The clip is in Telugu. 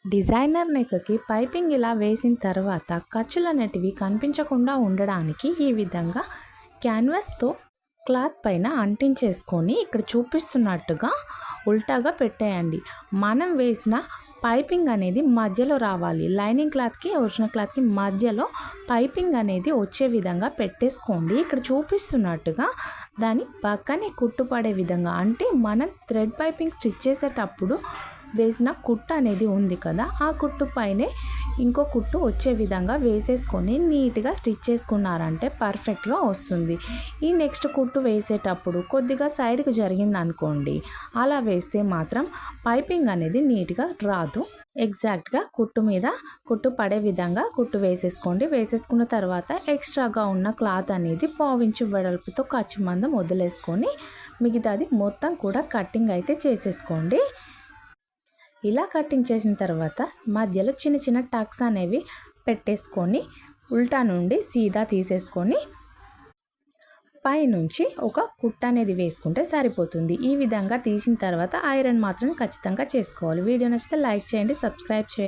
డిజైనర్ నెక్కి పైపింగ్ ఇలా వేసిన తర్వాత ఖర్చులు అనేటివి కనిపించకుండా ఉండడానికి ఈ విధంగా క్యాన్వాస్తో క్లాత్ పైన అంటించేసుకొని ఇక్కడ చూపిస్తున్నట్టుగా ఉల్టాగా పెట్టేయండి. మనం వేసిన పైపింగ్ అనేది మధ్యలో రావాలి. లైనింగ్ క్లాత్కి ఒరిజినల్ క్లాత్కి మధ్యలో పైపింగ్ అనేది వచ్చే విధంగా పెట్టేసుకోండి. ఇక్కడ చూపిస్తున్నట్టుగా దాని పక్కనే కుట్టుపడే విధంగా, అంటే మనం థ్రెడ్ పైపింగ్ స్టిచ్ చేసేటప్పుడు వేసిన కుట్టు అనేది ఉంది కదా, ఆ కుట్టు పైనే ఇంకో కుట్టు వచ్చే విధంగా వేసేసుకొని నీట్గా స్టిచ్ చేసుకున్నారంటే పర్ఫెక్ట్గా వస్తుంది. ఈ నెక్స్ట్ కుట్టు వేసేటప్పుడు కొద్దిగా సైడ్కి జరిగింది అనుకోండి, అలా వేస్తే మాత్రం పైపింగ్ అనేది నీట్గా రాదు. ఎగ్జాక్ట్గా కుట్టు మీద కుట్టు పడే విధంగా కుట్టు వేసేసుకోండి. వేసేసుకున్న తర్వాత ఎక్స్ట్రాగా ఉన్న క్లాత్ అనేది పావించు వెడల్పుతో ఖర్చు మందం వదిలేసుకొని మిగతాది మొత్తం కూడా కటింగ్ అయితే చేసేసుకోండి. ఇలా కటింగ్ చేసిన తర్వాత మధ్యలో చిన్న చిన్న టక్స్ అనేవి పెట్టేసుకొని ఉల్టా నుండి సీదా తీసేసుకొని పైనుంచి ఒక కుట్ట అనేది వేసుకుంటే సరిపోతుంది. ఈ విధంగా తీసిన తర్వాత ఐరన్ మాత్రం ఖచ్చితంగా చేసుకోవాలి. వీడియో నచ్చితే లైక్ చేయండి, సబ్స్క్రైబ్ చేయండి.